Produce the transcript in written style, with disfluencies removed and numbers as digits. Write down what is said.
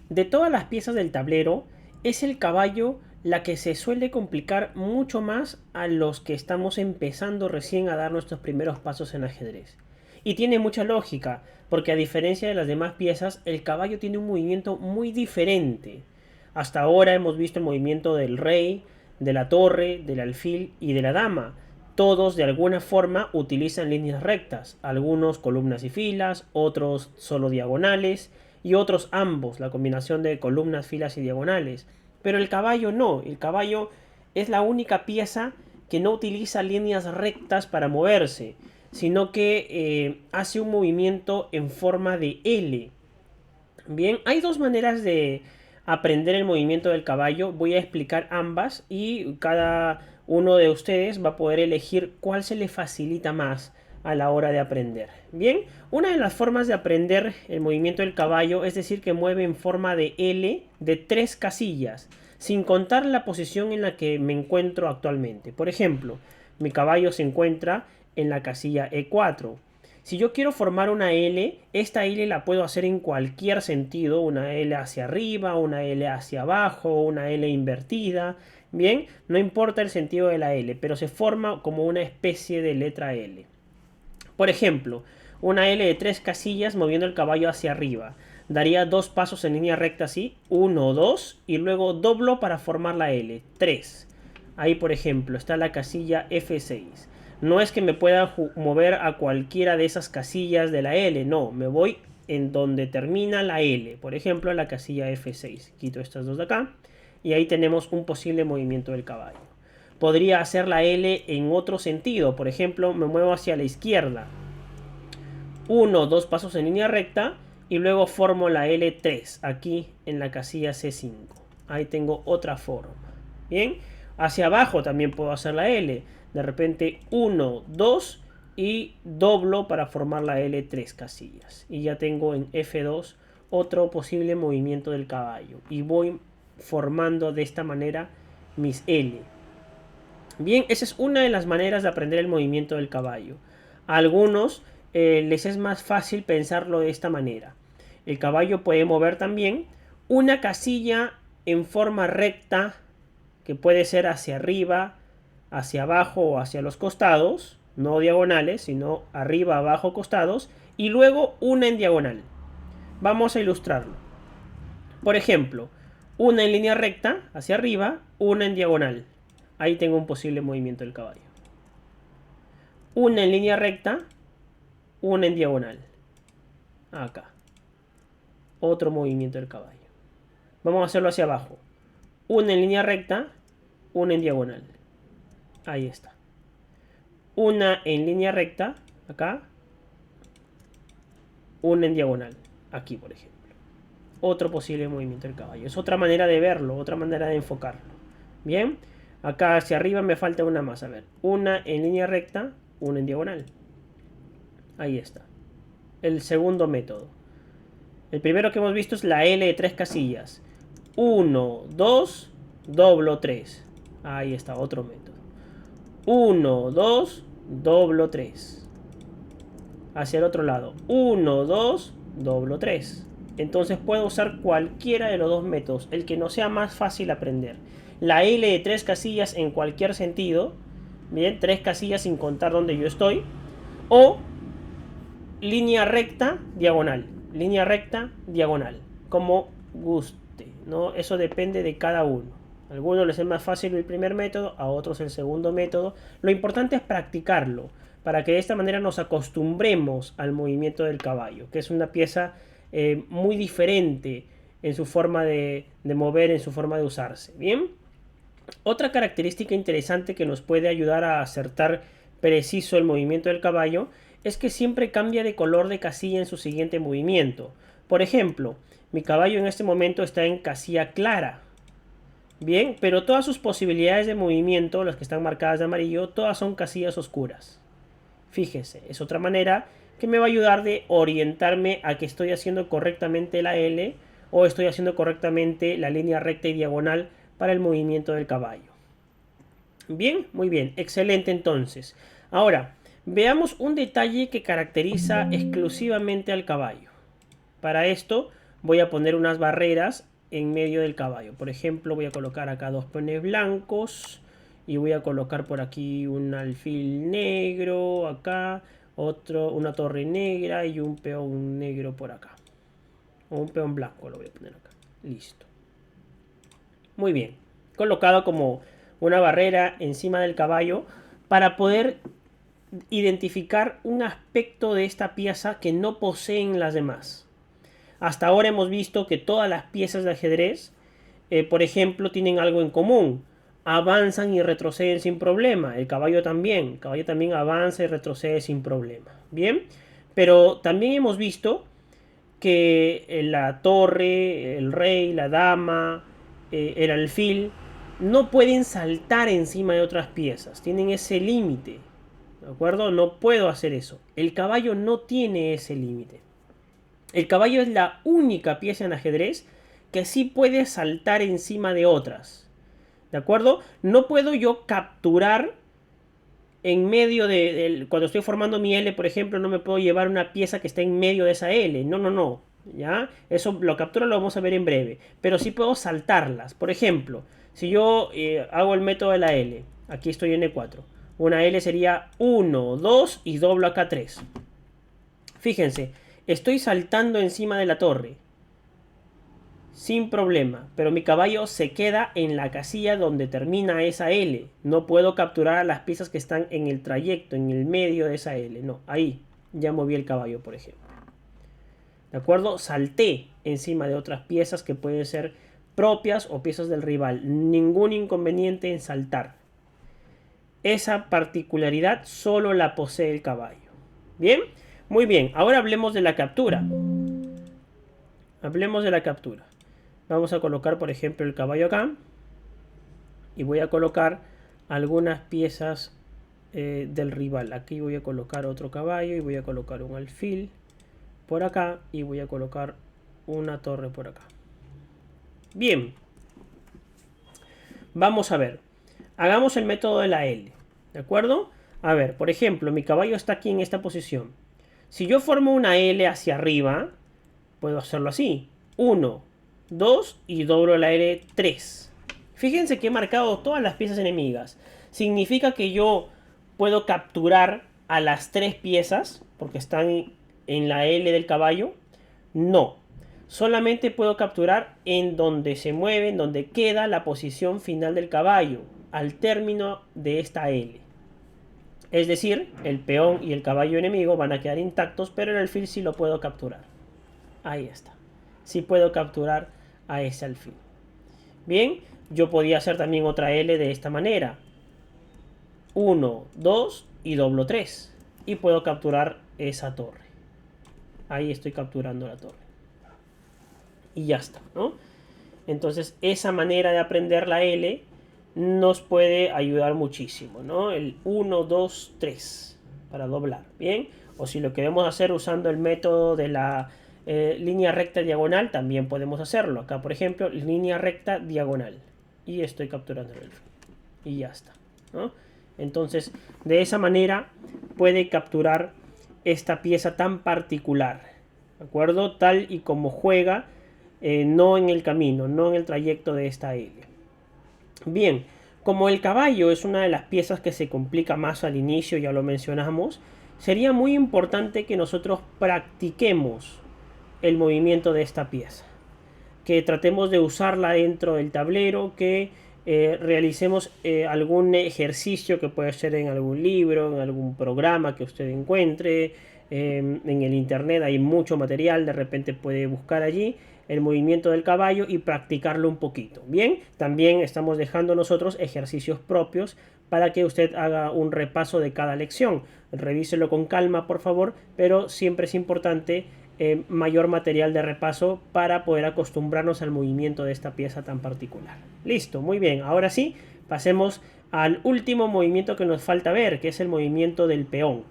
De todas las piezas del tablero, es el caballo la que se suele complicar mucho más a los que estamos empezando recién a dar nuestros primeros pasos en ajedrez. Y tiene mucha lógica, porque a diferencia de las demás piezas, el caballo tiene un movimiento muy diferente. Hasta ahora hemos visto el movimiento del rey, de la torre, del alfil y de la dama. Todos de alguna forma utilizan líneas rectas, algunos columnas y filas, otros solo diagonales y otros ambos, la combinación de columnas, filas y diagonales. Pero el caballo no, el caballo es la única pieza que no utiliza líneas rectas para moverse, sino que hace un movimiento en forma de L. Bien, hay dos maneras de aprender el movimiento del caballo. Voy a explicar ambas y cada uno de ustedes va a poder elegir cuál se le facilita más a la hora de aprender. Bien, una de las formas de aprender el movimiento del caballo es decir que mueve en forma de L de 3 casillas, sin contar la posición en la que me encuentro actualmente. Por ejemplo, mi caballo se encuentra en la casilla E4. Si yo quiero formar una L, esta L la puedo hacer en cualquier sentido, una L hacia arriba, una L hacia abajo, una L invertida. Bien, no importa el sentido de la L, pero se forma como una especie de letra L. Por ejemplo, una L de 3 casillas moviendo el caballo hacia arriba. Daría 2 pasos en línea recta así, 1, 2, y luego doblo para formar la L, 3. Ahí, por ejemplo, está la casilla F6. No es que me pueda mover a cualquiera de esas casillas de la L, no, me voy en donde termina la L, por ejemplo, a la casilla F6. Quito estas dos de acá y ahí tenemos un posible movimiento del caballo. Podría hacer la L en otro sentido, por ejemplo, me muevo hacia la izquierda. 1, 2 pasos en línea recta y luego formo la L3 aquí en la casilla C5. Ahí tengo otra forma. Bien, hacia abajo también puedo hacer la L. De repente 1, 2 y doblo para formar la L 3 casillas. Y ya tengo en F2 otro posible movimiento del caballo. Y voy formando de esta manera mis L. Bien, esa es una de las maneras de aprender el movimiento del caballo. A algunos les es más fácil pensarlo de esta manera. El caballo puede mover también una casilla en forma recta, que puede ser hacia arriba, hacia abajo o hacia los costados, no diagonales, sino arriba, abajo, costados, y luego una en diagonal. Vamos a ilustrarlo. Por ejemplo, una en línea recta hacia arriba, una en diagonal. Ahí tengo un posible movimiento del caballo. Una en línea recta, una en diagonal. Acá. Otro movimiento del caballo. Vamos a hacerlo hacia abajo. Una en línea recta, una en diagonal. Ahí está. Una en línea recta, acá. Una en diagonal, aquí por ejemplo. Otro posible movimiento del caballo. Es otra manera de verlo, otra manera de enfocarlo. Bien, acá hacia arriba me falta una más. A ver, una en línea recta, una en diagonal. Ahí está. El segundo método. El primero que hemos visto es la L de 3 casillas. 1, 2, doblo 3. Ahí está, otro método. 1, 2, doblo 3. Hacia el otro lado. 1, 2, doblo 3. Entonces puedo usar cualquiera de los dos métodos, el que no sea más fácil aprender. La L de 3 casillas en cualquier sentido. Bien, 3 casillas sin contar donde yo estoy. O línea recta, diagonal. Línea recta, diagonal. Como guste, ¿no? Eso depende de cada uno. A algunos les es más fácil el primer método, a otros el segundo método. Lo importante es practicarlo, para que de esta manera nos acostumbremos al movimiento del caballo, que es una pieza muy diferente en su forma de mover, en su forma de usarse. Bien, otra característica interesante que nos puede ayudar a acertar preciso el movimiento del caballo es que siempre cambia de color de casilla en su siguiente movimiento. Por ejemplo, mi caballo en este momento está en casilla clara. Bien, pero todas sus posibilidades de movimiento, las que están marcadas de amarillo, todas son casillas oscuras. Fíjese, es otra manera que me va a ayudar de orientarme a que estoy haciendo correctamente la L o estoy haciendo correctamente la línea recta y diagonal para el movimiento del caballo. Bien, muy bien, excelente entonces. Ahora, veamos un detalle que caracteriza exclusivamente al caballo. Para esto voy a poner unas barreras en medio del caballo. Por ejemplo, voy a colocar acá 2 peones blancos y voy a colocar por aquí un alfil negro acá, una torre negra y un peón negro por acá. O un peón blanco lo voy a poner acá. Listo. Muy bien. Colocado como una barrera encima del caballo para poder identificar un aspecto de esta pieza que no poseen las demás. Hasta ahora hemos visto que todas las piezas de ajedrez, por ejemplo, tienen algo en común. Avanzan y retroceden sin problema. El caballo también. El caballo también avanza y retrocede sin problema. Bien. Pero también hemos visto que la torre, el rey, la dama, el alfil, no pueden saltar encima de otras piezas. Tienen ese límite. ¿De acuerdo? No puedo hacer eso. El caballo no tiene ese límite. El caballo es la única pieza en ajedrez que sí puede saltar encima de otras. ¿De acuerdo? No puedo yo capturar en medio cuando estoy formando mi L, por ejemplo, no me puedo llevar una pieza que está en medio de esa L. No, no, no. ¿Ya? Eso, la captura lo vamos a ver en breve. Pero sí puedo saltarlas. Por ejemplo, si yo hago el método de la L, aquí estoy en E4. Una L sería 1, 2 y doblo acá 3. Fíjense, estoy saltando encima de la torre. Sin problema, pero mi caballo se queda en la casilla donde termina esa L. No puedo capturar a las piezas que están en el trayecto, en el medio de esa L. No, ahí ya moví el caballo, por ejemplo. ¿De acuerdo? Salté encima de otras piezas que pueden ser propias o piezas del rival. Ningún inconveniente en saltar. Esa particularidad solo la posee el caballo. ¿Bien? Muy bien, ahora hablemos de la captura. Hablemos de la captura. Vamos a colocar, por ejemplo, el caballo acá. Y voy a colocar algunas piezas del rival. Aquí voy a colocar otro caballo y voy a colocar un alfil por acá. Y voy a colocar una torre por acá. Bien. Vamos a ver. Hagamos el método de la L. ¿De acuerdo? A ver, por ejemplo, mi caballo está aquí en esta posición. Si yo formo una L hacia arriba, puedo hacerlo así. 1, 2 y doblo la L 3. Fíjense que he marcado todas las piezas enemigas. Significa que yo puedo capturar a las 3 piezas, porque están en la L del caballo. No. Solamente puedo capturar en donde se mueve, en donde queda la posición final del caballo, al término de esta L. Es decir, el peón y el caballo enemigo van a quedar intactos, pero el alfil sí lo puedo capturar. Ahí está. Sí puedo capturar a ese alfil. Bien, yo podía hacer también otra L de esta manera. 1, 2 y doblo 3. Y puedo capturar esa torre. Ahí estoy capturando la torre. Y ya está, ¿no? Entonces, esa manera de aprender la L nos puede ayudar muchísimo, ¿no? El 1, 2, 3 para doblar, ¿bien? O si lo queremos hacer usando el método de la línea recta diagonal, también podemos hacerlo. Acá, por ejemplo, línea recta diagonal. Y estoy capturando el alfil. Y ya está, ¿no? Entonces, de esa manera puede capturar esta pieza tan particular, ¿de acuerdo? Tal y como juega, no en el camino, no en el trayecto de esta L. Bien, como el caballo es una de las piezas que se complica más al inicio, ya lo mencionamos, sería muy importante que nosotros practiquemos el movimiento de esta pieza. Que tratemos de usarla dentro del tablero, que realicemos algún ejercicio que puede ser en algún libro, en algún programa que usted encuentre, en el internet hay mucho material, de repente puede buscar allí el movimiento del caballo y practicarlo un poquito. Bien, también estamos dejando nosotros ejercicios propios para que usted haga un repaso de cada lección. Revíselo con calma, por favor, pero siempre es importante mayor material de repaso para poder acostumbrarnos al movimiento de esta pieza tan particular. Listo, muy bien. Ahora sí, pasemos al último movimiento que nos falta ver, que es el movimiento del peón.